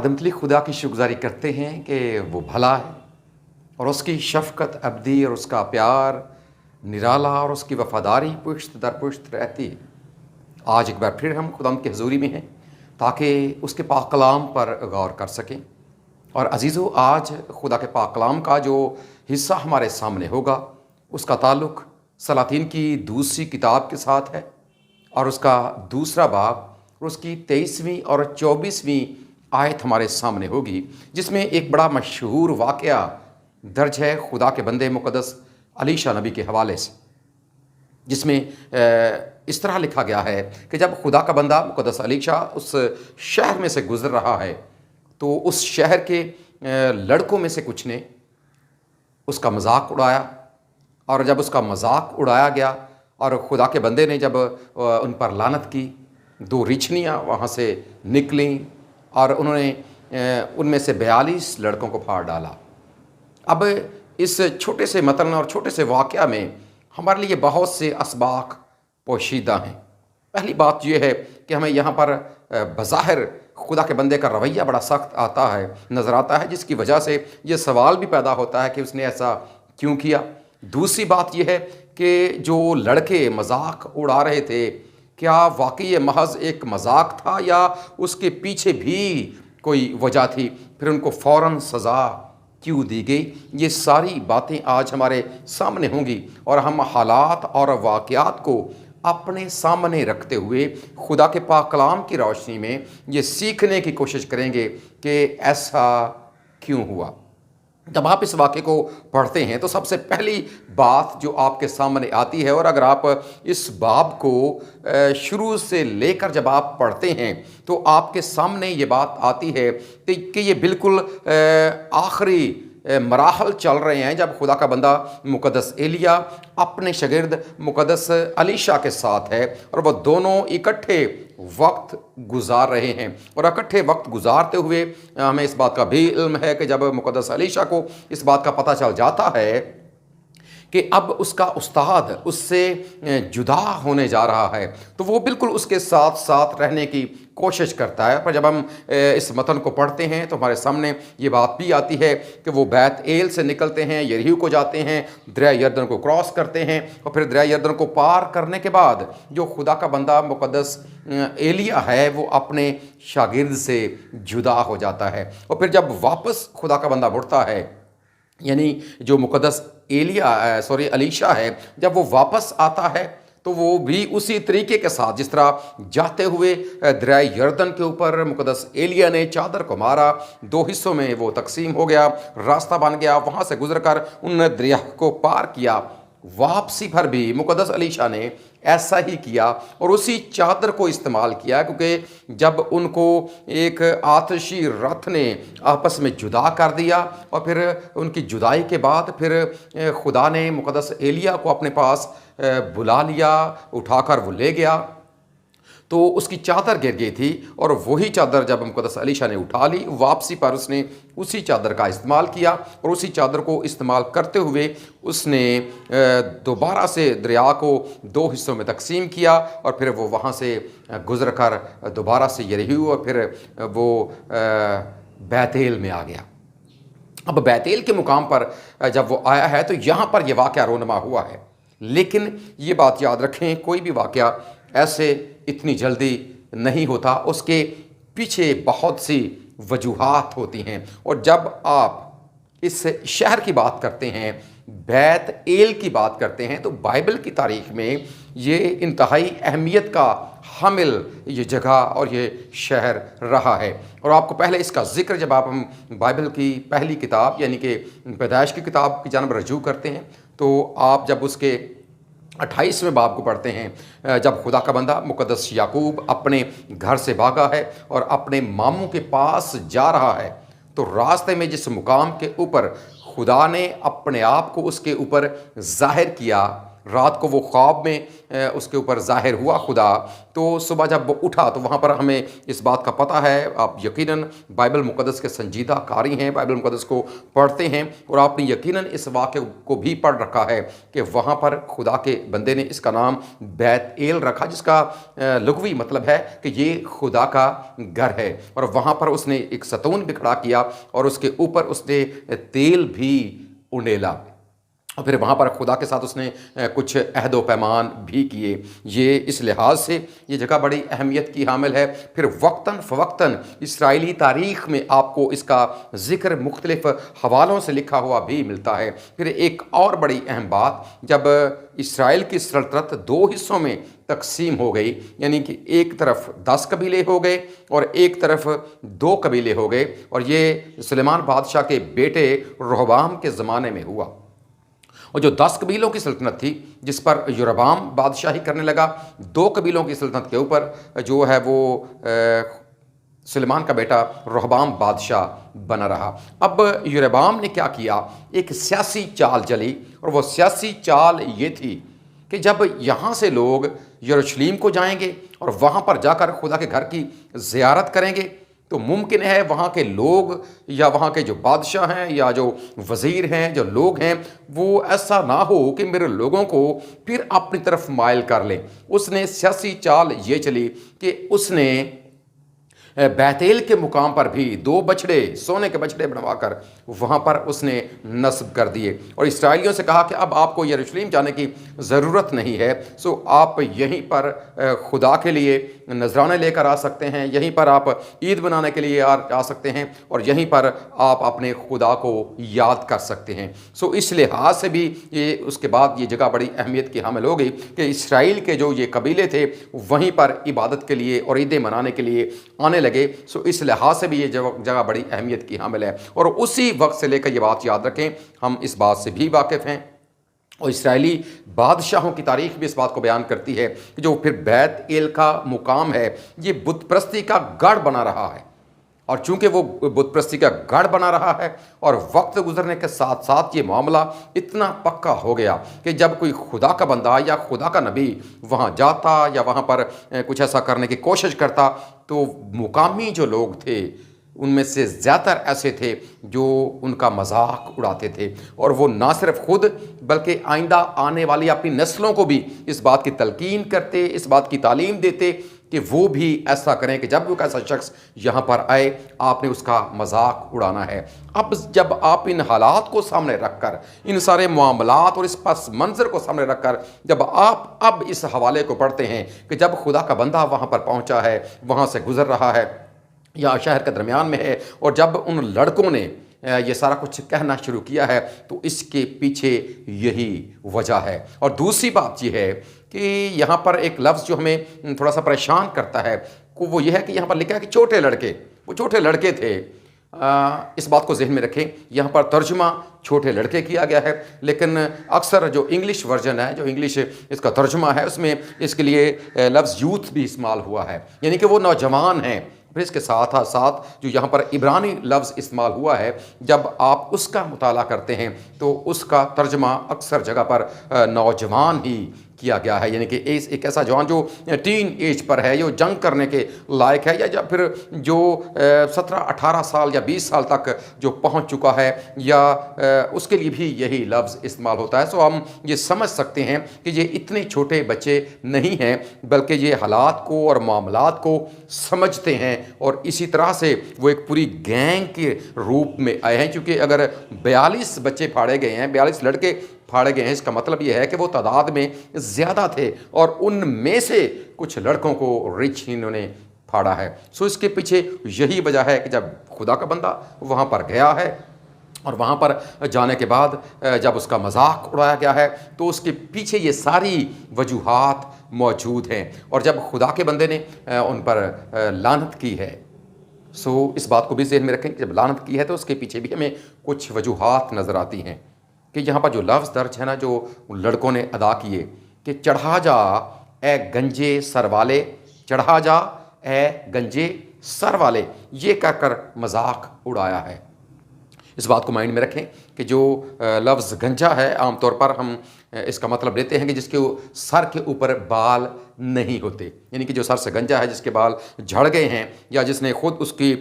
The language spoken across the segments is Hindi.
आदमतली खुदा की शुक्रगुज़ारी करते हैं कि वो भला है और उसकी शफ़क़त अबदी और उसका प्यार निराला और उसकी वफ़ादारी पुश्त दर पुश्त रहती है। आज एक बार फिर हम खुदावंद की हज़ूरी में हैं ताकि उसके पाक कलाम पर गौर कर सकें। और अज़ीज़ों, आज खुदा के पाक कलाम का जो हिस्सा हमारे सामने होगा उसका ताल्लुक़ सलातीन की दूसरी किताब के साथ है और उसका दूसरा बाब और उसकी 23वीं और 24वीं आयत हमारे सामने होगी, जिसमें एक बड़ा मशहूर वाक़या दर्ज है खुदा के बंदे मुक़द्दस अलीशा नबी के हवाले से, जिसमें इस तरह लिखा गया है कि जब खुदा का बंदा मुक़द्दस अलीशा उस शहर में से गुज़र रहा है तो उस शहर के लड़कों में से कुछ ने उसका मजाक उड़ाया। और जब उसका मजाक उड़ाया गया और खुदा के बंदे ने जब उन पर लानत की, 2 रिछनियाँ वहाँ से निकलीं और उन्होंने उनमें से 42 लड़कों को फाड़ डाला। अब इस छोटे से मतन और छोटे से वाक़या में हमारे लिए बहुत से असबाक पोशीदा हैं। पहली बात यह है कि हमें यहाँ पर बज़ाहिर खुदा के बंदे का रवैया बड़ा सख्त आता है, नज़र आता है, जिसकी वजह से ये सवाल भी पैदा होता है कि उसने ऐसा क्यों किया। दूसरी बात यह है कि जो लड़के मजाक उड़ा रहे थे, क्या वाकई ये महज एक मजाक था या उसके पीछे भी कोई वजह थी? फिर उनको फ़ौरन सज़ा क्यों दी गई? ये सारी बातें आज हमारे सामने होंगी और हम हालात और वाक़यात को अपने सामने रखते हुए खुदा के पाक कलाम की रोशनी में ये सीखने की कोशिश करेंगे कि ऐसा क्यों हुआ। जब आप इस वाक़े को पढ़ते हैं तो सबसे पहली बात जो आपके सामने आती है, और अगर आप इस बाब को शुरू से लेकर जब आप पढ़ते हैं तो आपके सामने ये बात आती है कि ये बिल्कुल आखिरी मराहल चल रहे हैं जब खुदा का बंदा मुक़द्दस एलिया अपने शागिर्द मुक़द्दस अलीशा के साथ है और वह दोनों इकट्ठे वक्त गुजार रहे हैं। और इकट्ठे वक्त गुजारते हुए हमें इस बात का भी इल्म है कि जब मुक़द्दस अलीशा को इस बात का पता चल जाता है कि अब उसका उस्ताद उससे जुदा होने जा रहा है तो वो बिल्कुल उसके साथ साथ रहने की कोशिश करता है। पर जब हम इस मतन को पढ़ते हैं तो हमारे सामने ये बात भी आती है कि वो बैत एल से निकलते हैं, यरीहो को जाते हैं, दरिया यरदन को क्रॉस करते हैं और फिर दरिया यरदन को पार करने के बाद जो खुदा का बंदा मुक़द्दस एलिया है वो अपने शागिर्द से जुदा हो जाता है। और फिर जब वापस खुदा का बंदा मुड़ता है, यानी जो मुक़द्दस अलीशा है, जब वो वापस आता है तो वो भी उसी तरीके के साथ जिस तरह जाते हुए दरिया यरदन के ऊपर मुक़द्दस एलिया ने चादर को मारा, 2 हिस्सों में वो तकसीम हो गया, रास्ता बन गया, वहाँ से गुजरकर उन्होंने दरिया को पार किया। वापसी पर भी मुक़द्दस अलीशा ने ऐसा ही किया और उसी चादर को इस्तेमाल किया, क्योंकि जब उनको एक आतिशी रथ ने आपस में जुदा कर दिया और फिर उनकी जुदाई के बाद फिर खुदा ने मुक़द्दस एलिया को अपने पास बुला लिया, उठाकर वो ले गया तो उसकी चादर गिर गई थी और वही चादर जब मुक़द्दस अलीशा ने उठा ली, वापसी पर उसने उसी चादर का इस्तेमाल किया और उसी चादर को इस्तेमाल करते हुए उसने दोबारा से दरिया को 2 हिस्सों में तकसीम किया और फिर वो वहाँ से गुज़र कर दोबारा से यरीहो और फिर वो बैतेल में आ गया। अब बैतेल के मुकाम पर जब वो आया है तो यहाँ पर यह वाक़या रोनमा हुआ है, लेकिन ये बात याद रखें, कोई भी वाक़या ऐसे इतनी जल्दी नहीं होता, उसके पीछे बहुत सी वजूहात होती हैं। और जब आप इस शहर की बात करते हैं, बैत एल की बात करते हैं, तो बाइबल की तारीख़ में ये इंतहाई अहमियत का हामिल ये जगह और ये शहर रहा है। और आपको पहले इसका ज़िक्र जब हम बाइबल की पहली किताब यानी कि पैदाइश की किताब की जानब रजू करते हैं तो आप जब उसके 28वें बाब को पढ़ते हैं, जब खुदा का बंदा मुक़द्दस याकूब अपने घर से भागा है और अपने मामू के पास जा रहा है तो रास्ते में जिस मुकाम के ऊपर खुदा ने अपने आप को उसके ऊपर ज़ाहिर किया रात को वो ख्वाब में उसके ऊपर ज़ाहिर हुआ खुदा, तो सुबह जब वो उठा तो वहाँ पर हमें इस बात का पता है, आप यकीनन बाइबल मुक़द्दस के संजीदा कारी हैं, बाइबल मुक़द्दस को पढ़ते हैं और आपने यकीनन इस वाक़े को भी पढ़ रखा है कि वहाँ पर खुदा के बंदे ने इसका नाम बैत एल रखा, जिसका लुग़वी मतलब है कि ये खुदा का घर है। और वहाँ पर उसने एक सतून भी खड़ा किया और उसके ऊपर उसने तेल भी उंडेला और फिर वहाँ पर खुदा के साथ उसने कुछ अहद व पैमान भी किए। ये इस लिहाज से ये जगह बड़ी अहमियत की हामिल है। फिर वक्तन फ़वक्तन इसराइली तारीख़ में आपको इसका ज़िक्र मुख्तलिफ़ हवालों से लिखा हुआ भी मिलता है। फिर एक और बड़ी अहम बात, जब इसराइल की सल्तनत दो हिस्सों में तकसीम हो गई, यानी कि एक तरफ 10 कबीले हो गए और एक तरफ 2 कबीले हो गए, और ये सुलेमान बादशाह के बेटे रहबाम के ज़माने में हुआ। और जो 10 कबीलों की सल्तनत थी जिस पर यरोबाम बादशाही करने लगा, 2 कबीलों की सल्तनत के ऊपर जो है वो सुलेमान का बेटा रहबाम बादशाह बना रहा। अब यरोबाम ने क्या किया, एक सियासी चाल चली, और वो सियासी चाल ये थी कि जब यहाँ से लोग यरूशलेम को जाएंगे और वहाँ पर जाकर खुदा के घर की ज़ियारत करेंगे, तो मुमकिन है वहाँ के लोग या वहाँ के जो बादशाह हैं या जो वज़ीर हैं, जो लोग हैं, वो ऐसा ना हो कि मेरे लोगों को फिर अपनी तरफ माइल कर लें। उसने सियासी चाल ये चली कि उसने बैतेल के मुकाम पर भी 2 बछड़े, सोने के बछड़े बनवाकर वहाँ पर उसने नस्ब कर दिए और इसराइलियों से कहा कि अब आपको यरूशलेम जाने की ज़रूरत नहीं है, सो आप यहीं पर खुदा के लिए नजराने लेकर आ सकते हैं, यहीं पर आप ईद मनाने के लिए आ सकते हैं और यहीं पर आप अपने खुदा को याद कर सकते हैं। सो इस लिहाज से भी ये उसके बाद ये जगह बड़ी अहमियत की हामिल हो गई कि इसराइल के जो ये कबीले थे वहीं पर इबादत के लिए और ईदें मनाने के लिए आने लगे। सो इस लिहाज से भी ये जगह बड़ी अहमियत की हामिल है और उसी वक्त से लेकर ये बात याद रखें, हम इस बात से भी वाकिफ़ हैं और इसराइली बादशाहों की तारीख भी इस बात को बयान करती है कि जो फिर बैत एल का मुकाम है, ये बुत परस्ती का गढ़ बना रहा है। और चूंकि वो बुत परस्ती का गढ़ बना रहा है और वक्त गुजरने के साथ साथ ये मामला इतना पक्का हो गया कि जब कोई खुदा का बंदा या खुदा का नबी वहाँ जाता या वहाँ पर कुछ ऐसा करने की कोशिश करता, तो मुकामी जो लोग थे उनमें से ज़्यादातर ऐसे थे जो उनका मजाक उड़ाते थे और वो ना सिर्फ खुद बल्कि आइंदा आने वाली अपनी नस्लों को भी इस बात की तलकीन करते, इस बात की तालीम देते कि वो भी ऐसा करें कि जब कोई ऐसा शख्स यहाँ पर आए आपने उसका मजाक उड़ाना है। अब जब आप इन हालात को सामने रखकर, इन सारे मामलात और इस पस मंज़र को सामने रखकर जब आप अब इस हवाले को पढ़ते हैं कि जब खुदा का बंदा वहाँ पर पहुँचा है, वहाँ से गुज़र रहा है या शहर के दरमियान में है और जब उन लड़कों ने ये सारा कुछ कहना शुरू किया है, तो इसके पीछे यही वजह है। और दूसरी बात यह है कि यहाँ पर एक लफ्ज़ जो हमें थोड़ा सा परेशान करता है वो ये है कि यहाँ पर लिखा है कि छोटे लड़के, वो छोटे लड़के थे। इस बात को जहन में रखें, यहाँ पर तर्जुमा छोटे लड़के किया गया है, लेकिन अक्सर जो इंग्लिश वर्जन है, जो इंग्लिश इसका तर्जुमा है, उसमें इसके लिए लफ्ज़ यूथ भी इस्तेमाल हुआ है, यानी कि वो नौजवान हैं। फिर इसके साथ साथ जो यहाँ पर इब्रानी लफ्ज़ इस्तेमाल हुआ है, जब आप उसका मुताला करते हैं तो उसका तर्जमा अक्सर जगह पर नौजवान ही किया गया है, यानी कि एक ऐसा जवान जो टीन एज पर है, जो जंग करने के लायक है, या फिर जो 17-18 साल या 20 साल तक जो पहुंच चुका है, या उसके लिए भी यही लफ्ज़ इस्तेमाल होता है। सो हम ये समझ सकते हैं कि ये इतने छोटे बच्चे नहीं हैं, बल्कि ये हालात को और मामलात को समझते हैं और इसी तरह से वो एक पूरी गैंग के रूप में आए हैं। क्योंकि अगर 42 बच्चे फाड़े गए हैं, 42 लड़के फाड़े गए हैं, इसका मतलब यह है कि वो तादाद में ज़्यादा थे और उनमें से कुछ लड़कों को रिच इन्होंने फाड़ा है। सो इसके पीछे यही वजह है कि जब खुदा का बंदा वहाँ पर गया है और वहाँ पर जाने के बाद जब उसका मजाक उड़ाया गया है, तो उसके पीछे ये सारी वजूहात मौजूद हैं। और जब खुदा के बंदे ने उन पर लानत की है, सो इस बात को भी ज़हन में रखें कि जब लानत की है तो उसके पीछे भी हमें कुछ वजूहात नज़र आती हैं कि यहाँ पर जो लफ्ज़ दर्ज है ना, जो लड़कों ने अदा किए कि चढ़ा जा ए गंजे सर वाले, चढ़ा जा ए गंजे सर वाले, ये कहकर मजाक उड़ाया है। इस बात को माइंड में रखें कि जो लफ्ज़ गंजा है, आमतौर पर हम इसका मतलब लेते हैं कि जिसके सर के ऊपर बाल नहीं होते, यानी कि जो सर से गंजा है, जिसके बाल झड़ गए हैं या जिसने खुद उसकी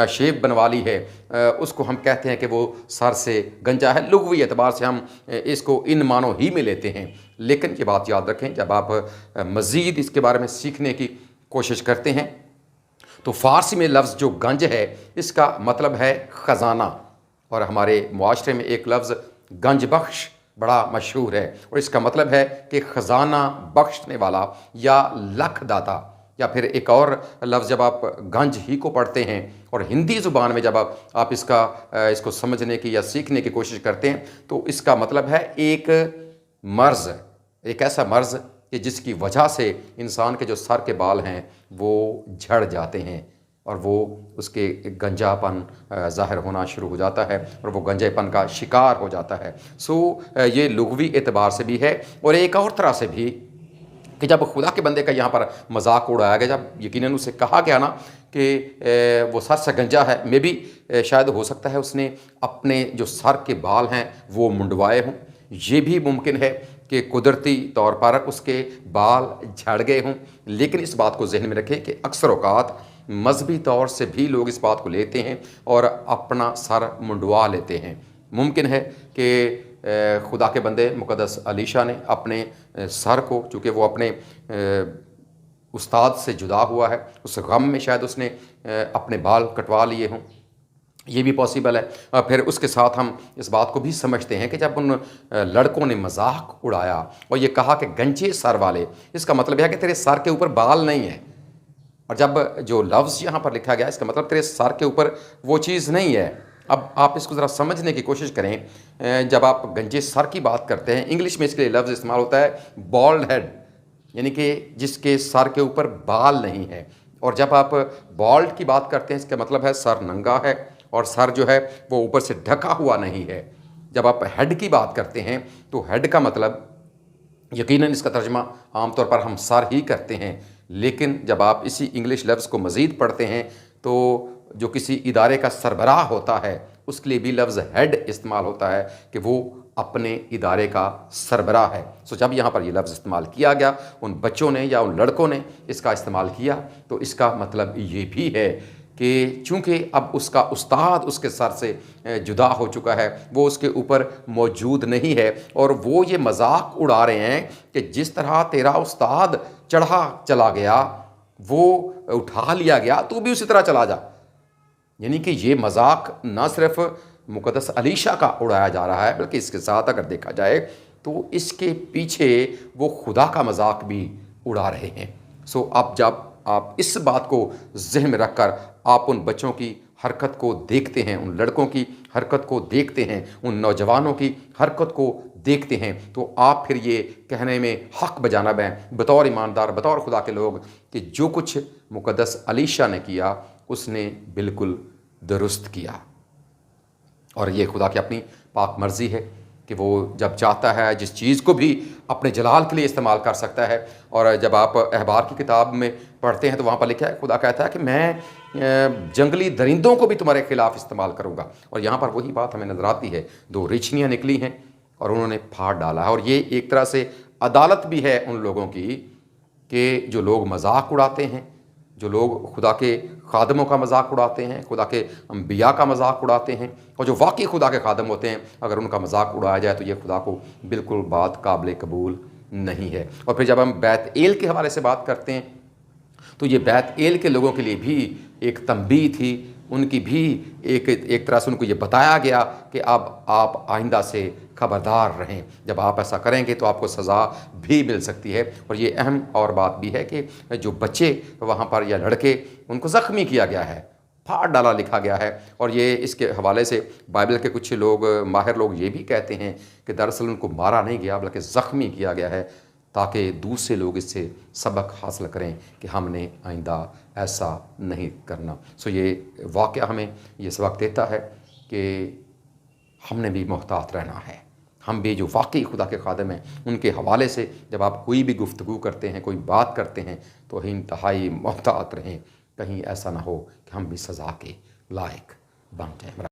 शेप बनवा ली है, उसको हम कहते हैं कि वो सर से गंजा है। लुग़वी एतबार से हम इसको इन मानों ही में लेते हैं। लेकिन ये बात याद रखें, जब आप मज़ीद इसके बारे में सीखने की कोशिश करते हैं तो फ़ारसी में लफ्ज़ जो गंज है इसका मतलब है ख़जाना, और हमारे मुआशरे में एक लफ्ज़ गंज बख्श बड़ा मशहूर है, और इसका मतलब है कि ख़जाना बख्शने वाला या लख दाता। या फिर एक और लफ्ज़ जब आप गंज ही को पढ़ते हैं और हिंदी ज़ुबान में जब आप इसको समझने की या सीखने की कोशिश करते हैं तो इसका मतलब है एक मर्ज़, एक ऐसा मर्ज़ कि जिसकी वजह से इंसान के जो सर के बाल हैं वो झड़ जाते हैं और वो उसके गंजापन ज़ाहिर होना शुरू हो जाता है और वो गंजेपन का शिकार हो जाता है। ये लुग़वी एतबार से भी है, और एक और तरह से भी कि जब खुदा के बंदे का यहाँ पर मजाक उड़ाया गया, जब यकीनन उसे कहा गया ना कि वो सर से गंजा है, मे भी शायद हो सकता है उसने अपने जो सर के बाल हैं वो मुंडवाए हों, ये भी मुमकिन है कि कुदरती तौर पर उसके बाल झड़ गए हों। लेकिन इस बात को जहन में रखें कि अक्सर औक़ात मजहबी तौर से भी लोग इस बात को लेते हैं और अपना सर मुंडवा लेते हैं। मुमकिन है कि खुदा के बंदे मुक़द्दस अलीशा ने अपने सर को, चूँकि वो अपने उस्ताद से जुदा हुआ है, उस गम में शायद उसने अपने बाल कटवा लिए हों, ये भी पॉसिबल है। फिर उसके साथ हम इस बात को भी समझते हैं कि जब उन लड़कों ने मजाक उड़ाया और ये कहा कि गंजे सर वाले, इसका मतलब है कि तेरे सर के ऊपर बाल नहीं है, और जब जो लफ्ज़ यहाँ पर लिखा गया इसका मतलब तेरे सर के ऊपर वो चीज़ नहीं है। अब आप इसको ज़रा समझने की कोशिश करें। जब आप गंजे सर की बात करते हैं, इंग्लिश में इसके लिए लफ्ज़ इस्तेमाल होता है बॉल्ड हेड, यानी कि जिसके सर के ऊपर बाल नहीं है। और जब आप बॉल्ड की बात करते हैं इसका मतलब है सर नंगा है और सर जो है वो ऊपर से ढका हुआ नहीं है। जब आप हेड की बात करते हैं तो हेड का मतलब यकीनन इसका तर्जमा आमतौर पर हम सर ही करते हैं, लेकिन जब आप इसी इंग्लिश लफ्ज़ को मज़ीद पढ़ते हैं तो जो किसी इदारे का सरबराह होता है उसके लिए भी लफ्ज़ हेड इस्तेमाल होता है कि वो अपने इदारे का सरबराह है। जब यहाँ पर ये लफ्ज़ इस्तेमाल किया गया, उन बच्चों ने या उन लड़कों ने इसका इस्तेमाल किया, तो इसका मतलब ये भी है कि चूँकि अब उसका उस्ताद उसके सर से जुदा हो चुका है, वो उसके ऊपर मौजूद नहीं है, और वो ये मजाक उड़ा रहे हैं कि जिस तरह तेरा उस्ताद चढ़ा चला गया, वो उठा लिया गया, तू भी उसी तरह चला जा। यानी कि ये मजाक ना सिर्फ मुक़द्दस अलीशा का उड़ाया जा रहा है, बल्कि इसके साथ अगर देखा जाए तो इसके पीछे वो खुदा का मजाक भी उड़ा रहे हैं। अब जब आप इस बात को ज़हन में रखकर आप उन बच्चों की हरकत को देखते हैं, उन लड़कों की हरकत को देखते हैं, उन नौजवानों की हरकत को देखते हैं, तो आप फिर ये कहने में हक़ बजानब हैं बतौर ईमानदार, बतौर खुदा के लोग, कि जो कुछ मुक़द्दस अलीशा ने किया उसने बिल्कुल दुरुस्त किया। और ये खुदा की अपनी पाक मर्ज़ी है कि वो जब चाहता है जिस चीज़ को भी अपने जलाल के लिए इस्तेमाल कर सकता है। और जब आप अहबार की किताब में पढ़ते हैं तो वहाँ पर लिखा है, खुदा कहता है कि मैं जंगली दरिंदों को भी तुम्हारे खिलाफ इस्तेमाल करूँगा। और यहाँ पर वही बात हमें नज़र आती है, 2 रिछनियाँ निकली हैं और उन्होंने फाड़ डाला है। और ये एक तरह से अदालत भी है उन लोगों की कि जो लोग मजाक उड़ाते हैं, जो लोग खुदा के खादमों का मजाक उड़ाते हैं, खुदा के अंबिया का मजाक उड़ाते हैं, और जो वाकई खुदा के खादम होते हैं, अगर उनका मजाक उड़ाया जाए तो ये खुदा को बिल्कुल बात काबिल कबूल नहीं है। और फिर जब हम बैत एल के हवाले से बात करते हैं तो ये बैत एल के लोगों के लिए भी एक तंबीह थी, उनकी भी एक तरह से उनको ये बताया गया कि अब आप आइंदा से खबरदार रहें, जब आप ऐसा करेंगे तो आपको सज़ा भी मिल सकती है। और ये अहम और बात भी है कि जो बच्चे वहाँ पर या लड़के, उनको ज़ख्मी किया गया है, फाड़ डाला लिखा गया है। और ये इसके हवाले से बाइबल के कुछ लोग, माहिर लोग ये भी कहते हैं कि दरअसल उनको मारा नहीं गया बल्कि ज़ख्मी किया गया है, ताकि दूसरे लोग इससे सबक हासिल करें कि हमने आइंदा ऐसा नहीं करना। ये वाक़या हमें ये सबक देता है कि हमने भी मोहतात रहना है। हम भी जो वाकई खुदा के खादम हैं, उनके हवाले से जब आप कोई भी गुफ्तगू करते हैं, कोई बात करते हैं, तो इंतहाई मोहतात रहें, कहीं ऐसा ना हो कि हम भी सज़ा के लायक बन जाएँ।